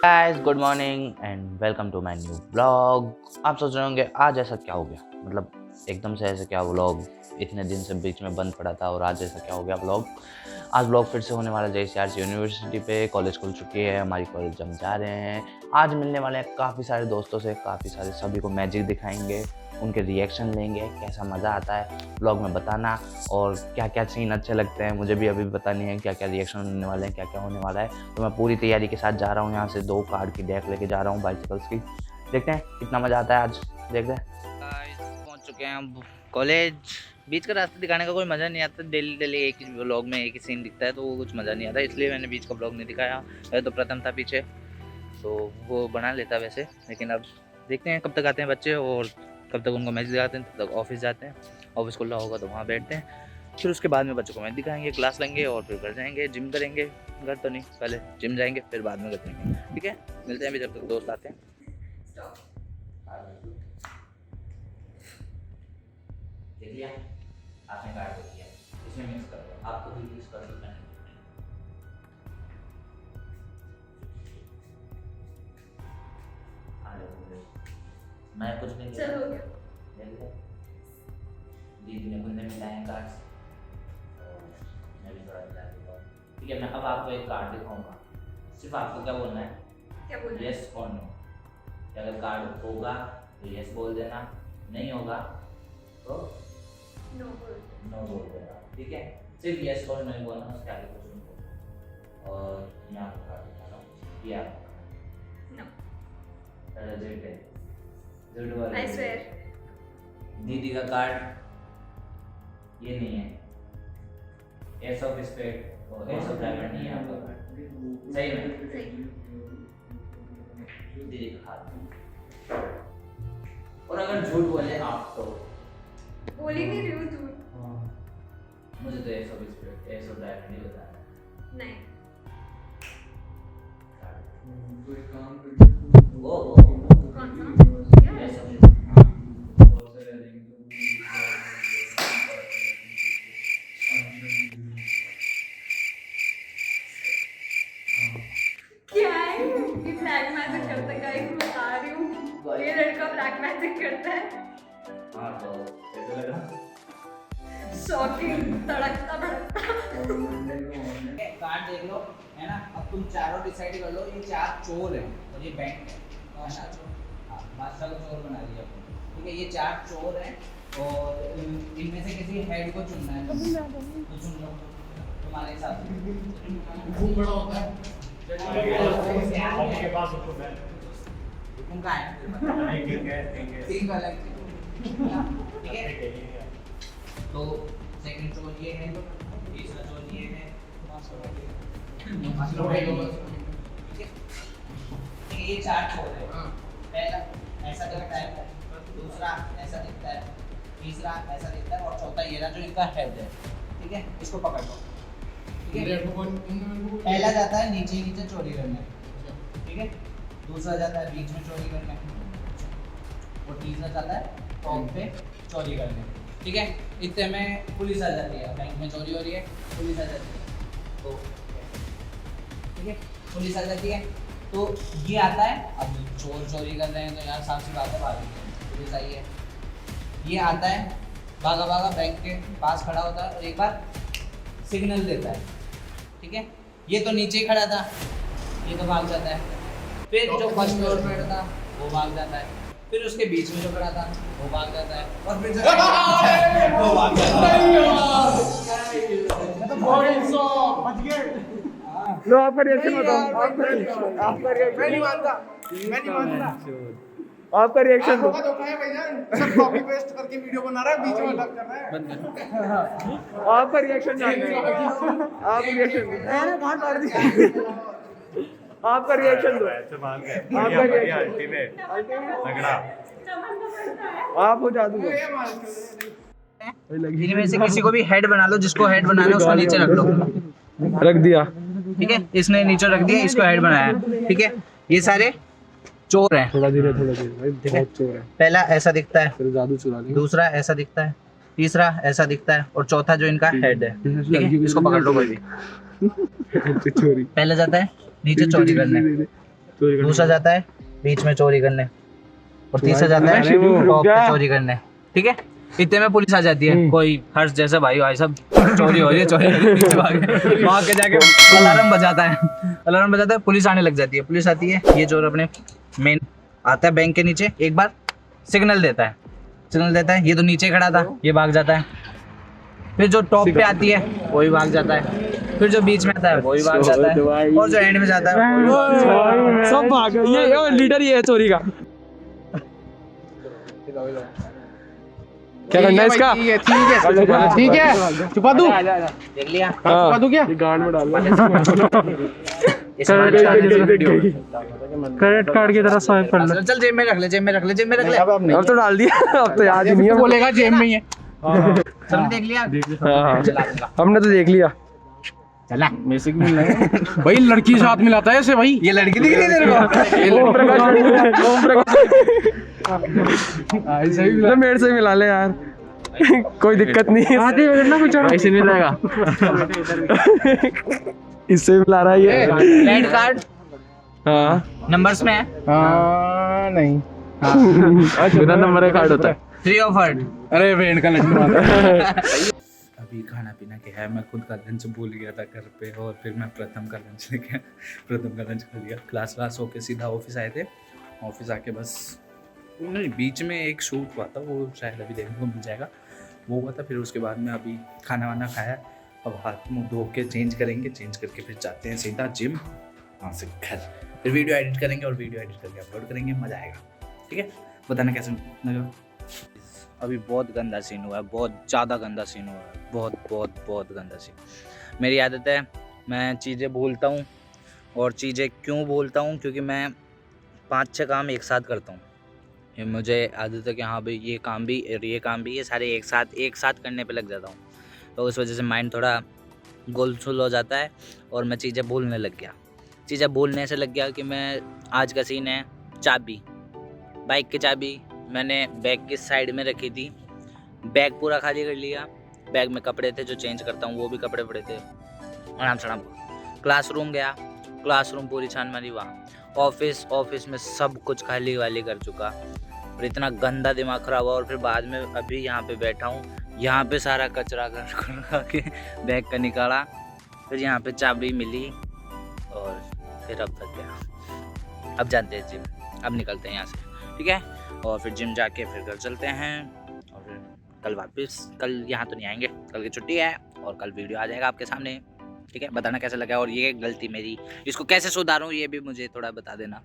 Guys good morning and welcome to my new blog. आप सोच रहे होंगे आज ऐसा क्या हो गया, मतलब एकदम से ऐसे क्या व्लॉग, इतने दिन से बीच में बंद पड़ा था और आज ऐसा क्या हो गया व्लॉग। आज व्लॉग फिर से होने वाला है JCRC यूनिवर्सिटी पे। कॉलेज खुल चुकी है हमारी, कॉलेज हम जा रहे हैं। आज मिलने वाले हैं काफ़ी सारे दोस्तों से, काफ़ी सारे सभी को मैजिक दिखाएंगे, उनके रिएक्शन लेंगे, कैसा मज़ा आता है व्लॉग में बताना, और क्या क्या सीन अच्छे लगते हैं मुझे भी अभी बतानी है, क्या क्या रिएक्शन होने वाले हैं, क्या क्या होने वाला है। तो मैं पूरी तैयारी के साथ जा रहा हूँ, यहाँ से 2 कार्ड की डेक लेके जा रहा हूँ बाइसिकल्स की। देखते हैं कितना मज़ा आता है आज, देखते हैं। पहुँच चुके हैं हम कॉलेज। बीच का रास्ता दिखाने का कोई मज़ा नहीं आता, डेली डेली एक ही व्लॉग में एक ही सीन दिखता है तो वो कुछ मज़ा नहीं आता, इसलिए मैंने बीच का व्लॉग नहीं दिखाया। वह तो प्रथम था पीछे तो वो बना लेता वैसे, लेकिन अब देखते हैं कब तक आते हैं बच्चे और कब तक उनको मैच दिखाते हैं। तब तक ऑफिस जाते हैं, ऑफिस खुला होगा तो वहाँ बैठते हैं, फिर उसके बाद में बच्चों को मैच दिखाएंगे, क्लास लेंगे और फिर घर जाएंगे, जिम करेंगे। घर तो नहीं, पहले जिम जाएंगे फिर बाद में घर जाएंगे। ठीक है, मिलते हैं अभी जब तक दोस्त आते हैं। देख लिया आपने, कार्ड देख लिया, इसमें मिक्स कर दो, आपको भी मिक्स कर दो। मैं कुछ नहीं चलो हो गया। दीदी ने बुंदे में लाए कार्ड्स, मैं भी थोड़ा दिला देता हूँ। ठीक है, मैं अब आपको एक कार्ड दिखाऊंगा, सिर्फ आपको क्या बोलना है, क्या बोलना है? यस और नो। अगर कार्ड होगा तो यस बोल देना, नहीं होगा तो नो बोल। नो बोल देना। ठीक है, सिर्फ यस और नो बोलना, उसके आगे कुछ नहीं बोलना। और मैं आपको कार्ड दिखा रहा हूँ, ये आपका नो। पहला जेड है, जेड वाला आई स्वेयर। दीदी का कार्ड ये नहीं है, एस ऑफ स्पेड और एस ऑफ डायमंड नहीं है आपका कार्ड। सही में सही। दीदी का हाथ। और अगर झूठ बोले आप तो बोल ही नहीं रही हूँ तू। मुझे तो ace of spade ace of diamond नहीं होता है। नहीं। वो कौन सा? एस ऑफ क्या है ये? ब्लैक मैजिक करता है गाइस, मैं बता रही हूँ। ये लड़का ब्लैक मैजिक करता है। हाँ तो कैसे लगा? शॉकिंग, तड़कता भड़कता। कार्ड देख लो, है ना। अब तुम चारों डिसाइड कर लो, ये 4 चोर हैं और ये बैंक है, है ना। बादशाह को चोर बना दिया अपन। ठीक है, ये 4 चोर हैं और इनमें से किसी हेड को चुनना है। तो चुन लो तुम्हारे हिसाब से। खूब बड़ा होता है आपके पास हुक्म है। हुक्म कहाँ है? ठीक है 3 अलग ठीक है। तो सेकंड चोर ये है, तीसरा चोर ये है, ठीक है। ये 4 चोर है। पहला ऐसा दिखता है, दूसरा ऐसा दिखता है, तीसरा ऐसा दिखता है और चौथा ये रहा जो इनका हेड है। ठीक है, इसको पकड़ लो। ठीक है, पहला जाता है नीचे नीचे चोरी करने, ठीक है। दूसरा जाता है बीच में चोरी करने और तीसरा जाता है टॉप पे चोरी करने। ठीक है, इतने में पुलिस आ जाती है, बैंक में चोरी हो रही है, पुलिस आ जाती है तो ठीक है, पुलिस आ जाती है तो ये आता है। अब चोर चोरी कर रहे हैं तो यार साफ सी बात है, भागी पुलिस आई है। ये आता है भागा भागा बैंक के पास खड़ा होता है और एक बार सिग्नल देता है। ठीक है, ये तो नीचे ही खड़ा था, ये तो भाग जाता है। फिर जो फर्स्ट फ्लोर पे था वो भाग जाता है, फिर उसके बीच में जो खड़ा था वो भाग जाता है और फिर वो भाग जाता है। लो आपका रिएक्शन बताओ, आपका रिएक्शन। मैं नहीं मानता आपका रिएक्शन दो। धोखा है भाईजान, सब कॉपी पेस्ट करके वीडियो बना रहा है, बीच में अलग कर रहा है। आपका रिएक्शन जानना है, आप रिएक्शन दो। मैंने कहाँ कर दिया? आपका रिएक्शन दो, आपका रिएक्शन आप हो जादूगर। इनमें से किसी को भी हेड बना लो, जिसको हेड बनाना है उसको नीचे रख लो। रख दिया। ठीक है, इसने नीचे रख दिया, इसको हेड बनाया। ठीक है, ये सारे चोर हैं। थोड़ा धीरे भाई, बहुत चोर है। पहला ऐसा दिखता है, फिर जादू चुरा लेंगे। दूसरा ऐसा दिखता है, तीसरा ऐसा दिखता है और चौथा जो इनका हेड है। ठीक है, इसको पकड़ लो कोई भी। चोरी पहले जाता है नीचे चोरी करने, दूसरा जाता है बीच में चोरी करने, और तीसरा जाता है टॉप पे चोरी करने। ठीक है, इतने में पुलिस आ जाती है। कोई हर्ष जैसे भाई सब चोरी हो रही है, चोरी हो रही है, पीछे भाग के जाके अलार्म बजाता है, पुलिस आने लग जाती है। पुलिस आती है, ये चोर अपने मेन आता है बैंक के नीचे, एक बार सिग्नल देता है, ये तो नीचे खड़ा था, ये भाग जाता है। फिर जो टॉप पे आती है वो भी भाग जाता है, फिर जो बीच में आता है वो भी भाग जाता है, और जो एंड में जाता है वो भी भाग जाता है। सब भाग। ये लीडर ही है चोरी का। क्या करना है इसका? ठीक है छुपा दूं? देख लिया? छुपा दूं क्या? क्रेडिट कार्ड की तरह स्वाइप कर ले। चल जेब में रख ले। अब तो डाल दिया, अब तो याद ही नहीं है। बोलेगा जेब में ही है। तुमने देख लिया? हाँ, हमने तो देख लिया। चला बेसिक मिल रहा है भाई, लड़की साथ मिलाता है ऐसे भाई। ये लड़की दिख रही है तेरे को? तो मेरे से मिला ले यार, कोई दिक्कत नहीं है। आधी ना कुछ ऐसे नहीं मिलेगा। इससे मिला रहा है ये। क्रेडिट कार्ड हाँ नंबर्स में है? नहीं बिना नंबर का कार्ड होता है। Free of heart. अरे वेंड का लड्डू अभी खाना पीना क्या है, मैं खुद का लंच भूल गया था घर पे, और फिर मैं प्रथम का लंच खा लिया। क्लास होके सीधा ऑफिस आए थे। ऑफिस आके बस नहीं, बीच में एक शूट हुआ था, वो शायद अभी देखने को मिल जाएगा, वो हुआ था। फिर उसके बाद में अभी खाना वाना खाया, अब हाथ मुँह धो के चेंज करेंगे, चेंज करके फिर जाते हैं सीधा जिम, वहाँ से घर, फिर वीडियो एडिट करेंगे और वीडियो एडिट करके अपलोड करेंगे, मज़ा आएगा। ठीक है, बताना कैसे लगा। अभी बहुत गंदा सीन हुआ है, बहुत ज़्यादा गंदा सीन हुआ है, बहुत गंदा सीन। मेरी आदत है, मैं चीज़ें भूलता हूँ, और चीज़ें क्यों भूलता हूँ, क्योंकि मैं 5-6 काम एक साथ करता हूँ। ये मुझे आदत है कि हाँ भाई ये काम भी और ये काम भी, ये सारे एक साथ करने पे लग जाता हूँ, तो उस वजह से माइंड थोड़ा गोलछुल हो जाता है, और मैं चीज़ें भूलने लग गया। चीज़ें भूलने से लग गया कि मैं, आज का सीन है, चाबी, बाइक की चाबी मैंने बैग की साइड में रखी थी, बैग पूरा खाली कर लिया, बैग में कपड़े थे जो चेंज करता हूँ, वो भी कपड़े पड़े थे, आराम से क्लासरूम गया, क्लासरूम पूरी छान मारी, वहाँ ऑफिस में सब कुछ खाली वाली कर चुका, और इतना गंदा दिमाग खराब हुआ। और फिर बाद में अभी यहाँ पे बैठा हूँ, यहाँ पे सारा कचरा कर के बैग का निकाला, फिर यहाँ पे चाबी मिली, और फिर अब थक गया। अब जानते हैं जिम, अब निकलते हैं यहाँ से, ठीक है, और फिर जिम जाके फिर घर चलते हैं, और फिर कल वापस, कल यहाँ तो नहीं आएंगे, कल की छुट्टी है, और कल वीडियो आ जाएगा आपके सामने। ठीक है, बताना कैसा लगा, और ये गलती मेरी, इसको कैसे सुधारूँ ये भी मुझे थोड़ा बता देना।